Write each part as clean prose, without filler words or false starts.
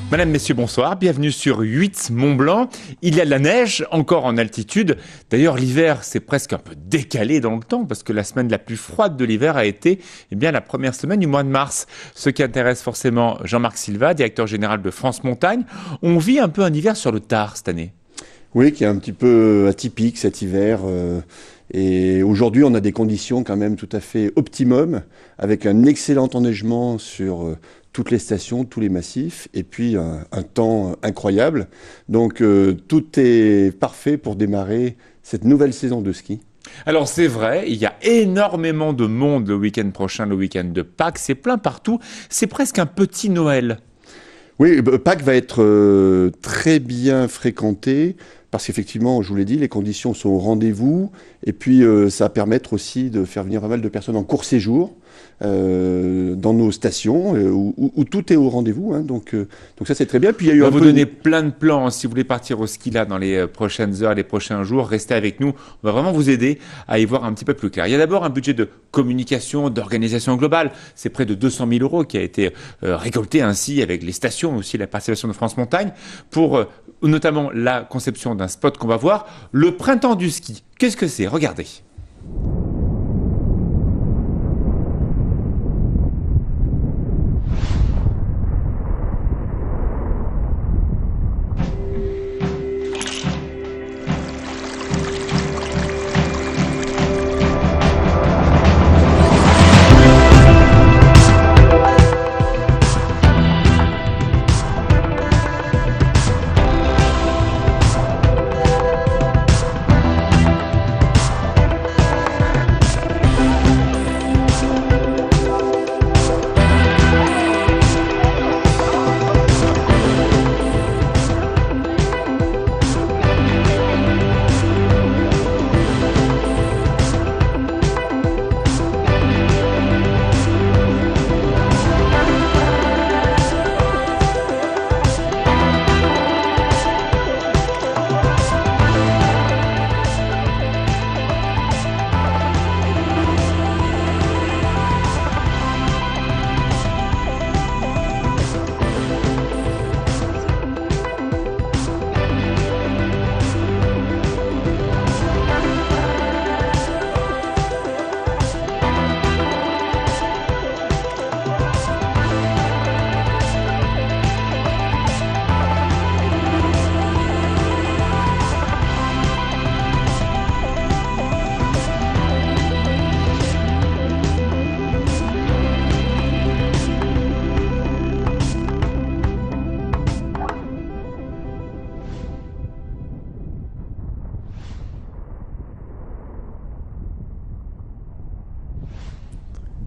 Madame, messieurs, bonsoir. Bienvenue sur 8 Mont-Blanc. Il y a de la neige encore en altitude. D'ailleurs, l'hiver, c'est presque un peu décalé dans le temps parce que la semaine la plus froide de l'hiver a été la première semaine du mois de mars. Ce qui intéresse forcément Jean-Marc Silva, directeur général de France Montagne. On vit un peu un hiver sur le tard cette année. Oui, qui est un petit peu atypique cet hiver. Et aujourd'hui, on a des conditions quand même tout à fait optimum, avec un excellent enneigement sur toutes les stations, tous les massifs, et puis un temps incroyable. Donc tout est parfait pour démarrer cette nouvelle saison de ski. Alors c'est vrai, il y a énormément de monde le week-end prochain, le week-end de Pâques. C'est plein partout, c'est presque un petit Noël. Oui, Pâques va être très bien fréquenté parce qu'effectivement, je vous l'ai dit, les conditions sont au rendez-vous et puis ça va permettre aussi de faire venir pas mal de personnes en court séjour dans nos stations où tout est au rendez-vous. Hein, donc ça, c'est très bien. Puis, il y a eu on va vous donner plein de plans. Si vous voulez partir au ski là dans les prochaines heures, les prochains jours, restez avec nous. On va vraiment vous aider à y voir un petit peu plus clair. Il y a d'abord un budget de communication, d'organisation globale. C'est près de 200 000 € qui a été récolté ainsi avec les stations, aussi la participation de France Montagne, pour notamment la conception d'un spot qu'on va voir. Le printemps du ski. Qu'est-ce que c'est? Regardez.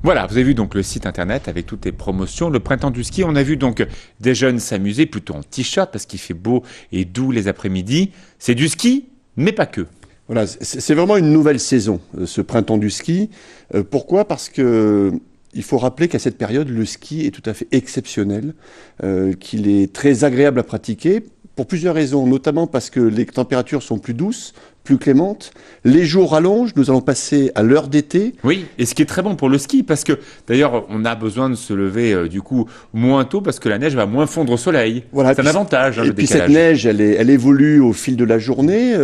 Voilà, vous avez vu donc le site internet avec toutes les promotions. Le printemps du ski, on a vu donc des jeunes s'amuser plutôt en t-shirt parce qu'il fait beau et doux les après-midi. C'est du ski, mais pas que. Voilà, c'est vraiment une nouvelle saison, ce printemps du ski. Pourquoi ? Parce que il faut rappeler qu'à cette période, le ski est tout à fait exceptionnel, qu'il est très agréable à pratiquer pour plusieurs raisons, notamment parce que les températures sont plus douces, plus clémentes. Les jours rallongent, nous allons passer à l'heure d'été. Oui, et ce qui est très bon pour le ski, parce que d'ailleurs, on a besoin de se lever du coup moins tôt parce que la neige va moins fondre au soleil. Voilà, c'est un avantage, hein, le décalage. Et puis cette neige, elle évolue au fil de la journée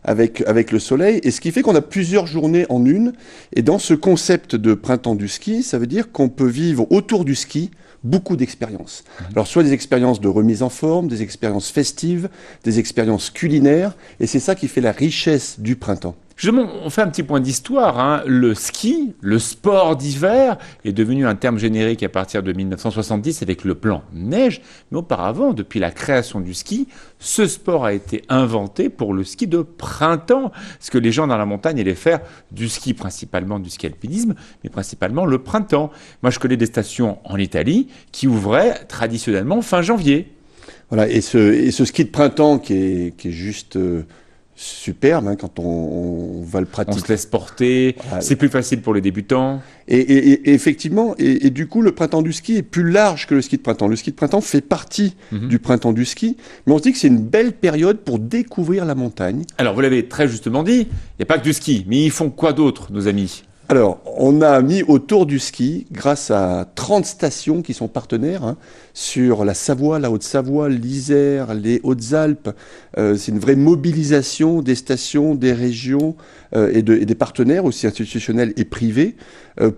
avec le soleil, et ce qui fait qu'on a plusieurs journées en une. Et dans ce concept de printemps du ski, ça veut dire qu'on peut vivre autour du ski beaucoup d'expériences. Alors, soit des expériences de remise en forme, des expériences festives, des expériences culinaires, et c'est ça qui fait la richesse du printemps. Justement, on fait un petit point d'histoire. Hein. Le ski, le sport d'hiver, est devenu un terme générique à partir de 1970 avec le plan neige. Mais auparavant, depuis la création du ski, ce sport a été inventé pour le ski de printemps. Parce que les gens dans la montagne allaient faire du ski, principalement du ski alpinisme, mais principalement le printemps. Moi, je connais des stations en Italie qui ouvraient traditionnellement fin janvier. Voilà, et ce ski de printemps qui est juste superbe, hein, quand on va le pratiquer. On se laisse porter, voilà. C'est plus facile pour les débutants. Et effectivement, et du coup, le printemps du ski est plus large que le ski de printemps. Le ski de printemps fait partie du printemps du ski, mais on se dit que c'est une belle période pour découvrir la montagne. Alors, vous l'avez très justement dit, il n'y a pas que du ski, mais ils font quoi d'autre, nos amis ? Alors, on a mis autour du ski, grâce à 30 stations qui sont partenaires, hein, sur la Savoie, la Haute-Savoie, l'Isère, les Hautes-Alpes. C'est une vraie mobilisation des stations, des régions et des partenaires aussi institutionnels et privés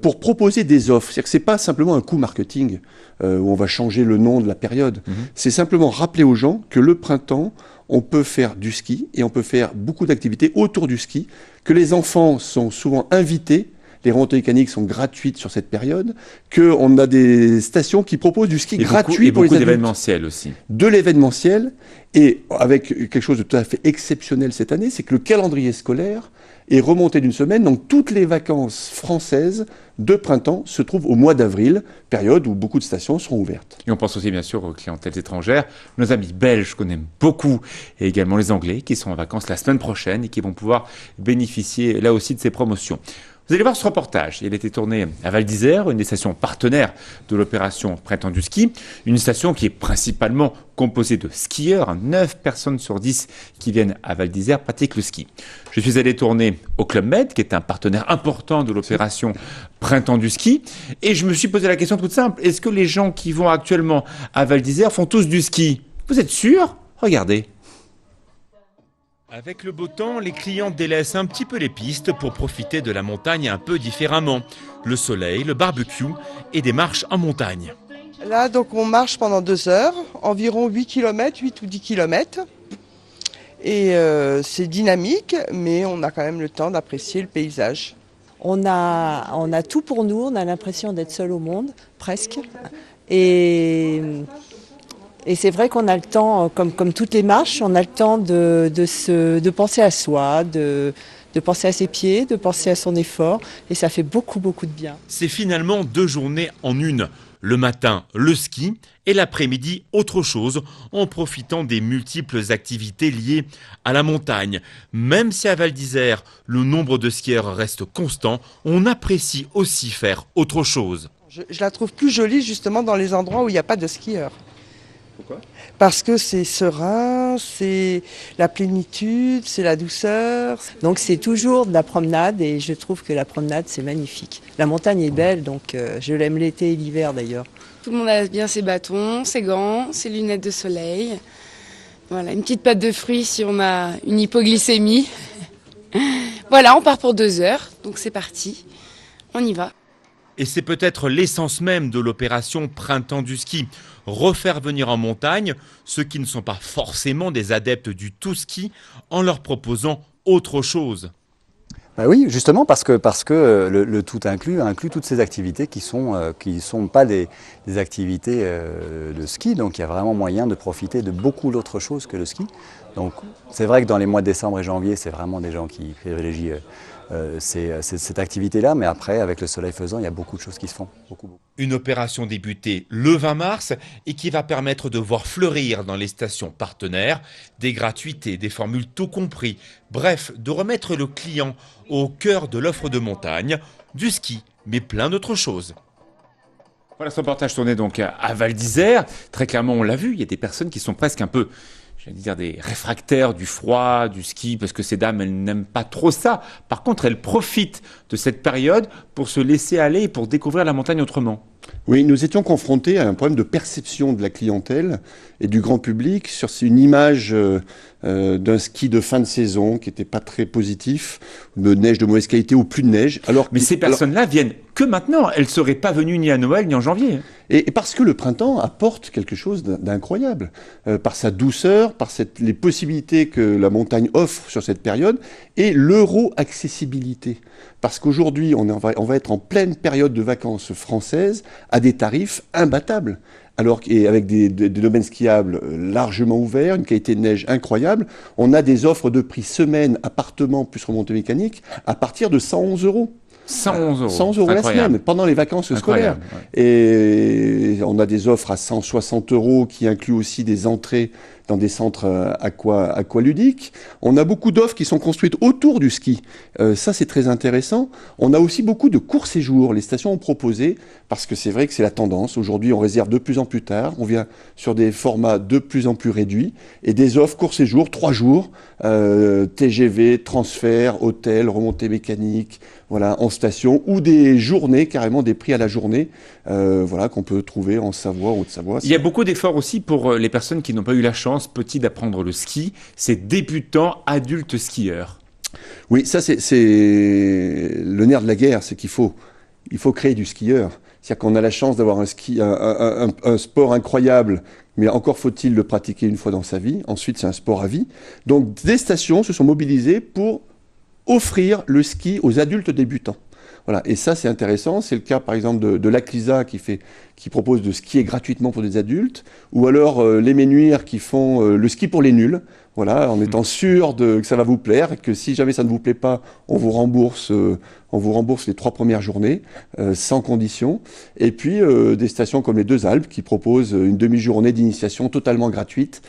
pour proposer des offres. C'est-à-dire que ce n'est pas simplement un coup marketing où on va changer le nom de la période. C'est simplement rappeler aux gens que le printemps, on peut faire du ski et on peut faire beaucoup d'activités autour du ski, que les enfants sont souvent invités. Les remontées mécaniques sont gratuites sur cette période, qu'on a des stations qui proposent du ski gratuit pour les adultes. Et beaucoup d'événementiel aussi. De l'événementiel, et avec quelque chose de tout à fait exceptionnel cette année, c'est que le calendrier scolaire est remonté d'une semaine, donc toutes les vacances françaises de printemps se trouvent au mois d'avril, période où beaucoup de stations seront ouvertes. Et on pense aussi bien sûr aux clientèles étrangères, nos amis belges qu'on aime beaucoup, et également les Anglais qui sont en vacances la semaine prochaine et qui vont pouvoir bénéficier là aussi de ces promotions. Vous allez voir ce reportage, il a été tourné à Val d'Isère, une des stations partenaires de l'opération Printemps du ski, une station qui est principalement composée de skieurs, 9 personnes sur 10 qui viennent à Val d'Isère pratiquent le ski. Je suis allé tourner au Club Med, qui est un partenaire important de l'opération Printemps du ski, et je me suis posé la question toute simple, est-ce que les gens qui vont actuellement à Val d'Isère font tous du ski? Vous êtes sûr? Regardez. Avec le beau temps, les clients délaissent un petit peu les pistes pour profiter de la montagne un peu différemment. Le soleil, le barbecue et des marches en montagne. Là, donc, on marche pendant 2 heures, environ 8 km, 8 ou 10 km. Et c'est dynamique, mais on a quand même le temps d'apprécier le paysage. On a tout pour nous, on a l'impression d'être seul au monde, presque. Et c'est vrai qu'on a le temps, comme toutes les marches, on a le temps de penser à soi, de penser à ses pieds, de penser à son effort. Et ça fait beaucoup, beaucoup de bien. C'est finalement 2 journées en une. Le matin, le ski et l'après-midi, autre chose, en profitant des multiples activités liées à la montagne. Même si à Val d'Isère, le nombre de skieurs reste constant, on apprécie aussi faire autre chose. Je la trouve plus jolie justement dans les endroits où il n'y a pas de skieurs. Pourquoi ? Parce que c'est serein, c'est la plénitude, c'est la douceur. Donc c'est toujours de la promenade et je trouve que la promenade c'est magnifique. La montagne est belle, donc je l'aime l'été et l'hiver d'ailleurs. Tout le monde a bien ses bâtons, ses gants, ses lunettes de soleil. Voilà, une petite pâte de fruits si on a une hypoglycémie. Voilà, on part pour 2 heures, donc c'est parti, on y va. Et c'est peut-être l'essence même de l'opération Printemps du ski. Refaire venir en montagne ceux qui ne sont pas forcément des adeptes du tout ski en leur proposant autre chose. Ben oui, justement parce que le tout inclut toutes ces activités qui sont pas des activités de ski. Donc il y a vraiment moyen de profiter de beaucoup d'autres choses que le ski. Donc c'est vrai que dans les mois de décembre et janvier, c'est vraiment des gens qui privilégient cette activité-là, mais après, avec le soleil faisant, il y a beaucoup de choses qui se font. Beaucoup. Une opération débutée le 20 mars et qui va permettre de voir fleurir dans les stations partenaires des gratuités, des formules tout compris. Bref, de remettre le client au cœur de l'offre de montagne, du ski, mais plein d'autres choses. Voilà ce reportage tourné donc à Val d'Isère. Très clairement, on l'a vu, il y a des personnes qui sont presque un peu, j'allais dire, des réfractaires du froid, du ski, parce que ces dames, elles n'aiment pas trop ça. Par contre, elles profitent de cette période pour se laisser aller et pour découvrir la montagne autrement. Oui, nous étions confrontés à un problème de perception de la clientèle et du grand public sur une image d'un ski de fin de saison qui n'était pas très positif, de neige de mauvaise qualité ou plus de neige. Mais ces personnes-là viennent que maintenant. Elles ne seraient pas venues ni à Noël ni en janvier. Et parce que le printemps apporte quelque chose d'incroyable, par sa douceur, par les possibilités que la montagne offre sur cette période, et l'euro-accessibilité. Parce qu'aujourd'hui, on va être en pleine période de vacances françaises à des tarifs imbattables. Et avec des domaines skiables largement ouverts, une qualité de neige incroyable, on a des offres de prix semaine, appartement plus remontée mécanique à partir de 111 €. 111 €. 111 € la semaine, pendant les vacances scolaires. Ouais. Et on a des offres à 160 € qui incluent aussi des entrées dans des centres aqualudiques. On a beaucoup d'offres qui sont construites autour du ski. Ça, c'est très intéressant. On a aussi beaucoup de courts séjours. Les stations ont proposé, parce que c'est vrai que c'est la tendance. Aujourd'hui, on réserve de plus en plus tard. On vient sur des formats de plus en plus réduits et des offres courts séjours, 3 jours, TGV, transfert, hôtel, remontée mécanique, voilà, en station, ou des journées, carrément des prix à la journée, voilà, qu'on peut trouver en Savoie, Haute-Savoie. Il y a beaucoup d'efforts aussi pour les personnes qui n'ont pas eu la chance, petits, d'apprendre le ski. C'est débutants, adultes skieurs. Oui, ça c'est le nerf de la guerre, c'est qu'il faut créer du skieur. C'est-à-dire qu'on a la chance d'avoir un sport incroyable, mais encore faut-il le pratiquer une fois dans sa vie. Ensuite, c'est un sport à vie. Donc, des stations se sont mobilisées pour offrir le ski aux adultes débutants. Voilà. Et ça, c'est intéressant. C'est le cas, par exemple, de l'Aclisa qui propose de skier gratuitement pour des adultes, ou alors les Ménuires qui font le ski pour les nuls. Voilà, en étant sûr que ça va vous plaire et que si jamais ça ne vous plaît pas, on vous rembourse les 3 premières journées sans condition. Et puis des stations comme les Deux Alpes qui proposent une demi-journée d'initiation totalement gratuite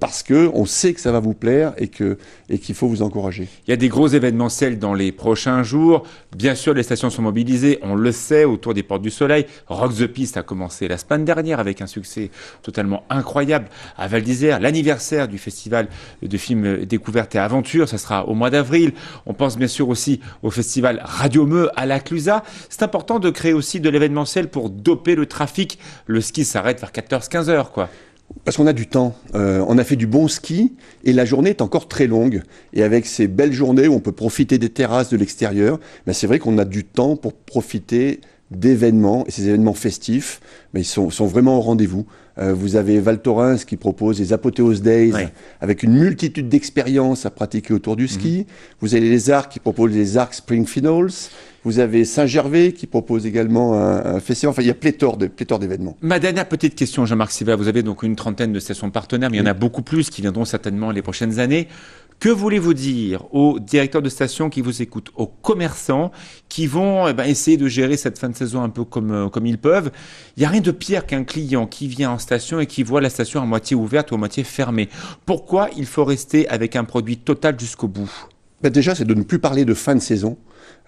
parce que on sait que ça va vous plaire et qu'il faut vous encourager. Il y a des gros événementiels dans les prochains jours. Bien sûr, les stations sont mobilisées, on le sait, autour des Portes du Soleil. Rock the Piste a commencé la semaine dernière avec un succès totalement incroyable à Val d'Isère. L'anniversaire du festival de films découvertes et aventures, ça sera au mois d'avril. On pense bien sûr aussi au festival Radio Meux à la Clusaz. C'est important de créer aussi de l'événementiel pour doper le trafic. Le ski s'arrête vers 14-15 heures, quoi. Parce qu'on a du temps, on a fait du bon ski et la journée est encore très longue. Et avec ces belles journées où on peut profiter des terrasses de l'extérieur, ben c'est vrai qu'on a du temps pour profiter d'événements, et ces événements festifs, mais ils sont vraiment au rendez-vous. Vous avez Val Thorens qui propose les Apothéose Days, ouais, avec une multitude d'expériences à pratiquer autour du ski. Vous avez les Arcs qui proposent les Arcs Spring Finals. Vous avez Saint-Gervais qui propose également un festival. Enfin, il y a pléthore d'événements. Ma dernière petite question, Jean-Marc Silva. Vous avez donc une trentaine de stations partenaires, mais il y en a beaucoup plus qui viendront certainement les prochaines années. Que voulez-vous dire aux directeurs de stations qui vous écoutent, aux commerçants qui vont essayer de gérer cette fin de saison un peu comme ils peuvent? Il n'y a rien de pire qu'un client qui vient en station et qui voit la station à moitié ouverte ou à moitié fermée. Pourquoi il faut rester avec un produit total jusqu'au bout? Déjà, c'est de ne plus parler de fin de saison.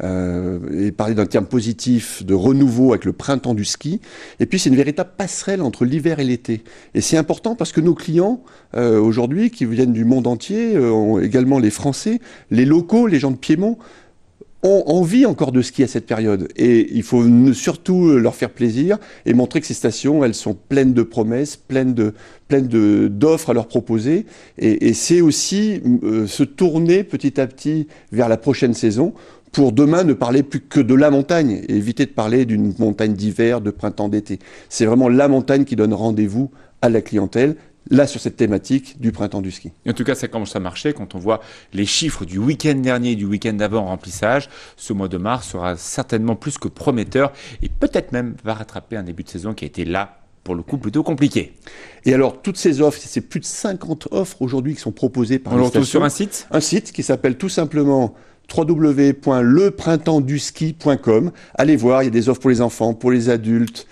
Et parler d'un terme positif de renouveau avec le printemps du ski. Et puis c'est une véritable passerelle entre l'hiver et l'été. Et c'est important parce que nos clients aujourd'hui qui viennent du monde entier, également les Français, les locaux, les gens de Piémont, ont envie encore de skier à cette période. Et il faut surtout leur faire plaisir et montrer que ces stations, elles sont pleines de promesses, pleines d'offres à leur proposer. Et c'est aussi se tourner petit à petit vers la prochaine saison pour demain ne parler plus que de la montagne et éviter de parler d'une montagne d'hiver, de printemps, d'été. C'est vraiment la montagne qui donne rendez-vous à la clientèle, là sur cette thématique du printemps du ski. En tout cas, ça commence à marcher quand on voit les chiffres du week-end dernier et du week-end d'avant en remplissage. Ce mois de mars sera certainement plus que prometteur et peut-être même va rattraper un début de saison qui a été là, pour le coup, plutôt compliqué. Et alors, toutes ces offres, c'est plus de 50 offres aujourd'hui qui sont proposées par les stations. On le retrouve sur un site ? Un site qui s'appelle tout simplement www.leprintemps-du-ski.com. Allez voir, il y a des offres pour les enfants, pour les adultes,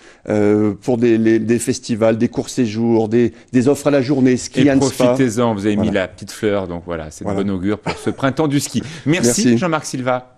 pour des festivals, des courts séjours, des offres à la journée, ski and spa. Profitez-en, vous avez mis la petite fleur, donc voilà, c'est de bon augure pour ce printemps du ski. Merci. Jean-Marc Silva.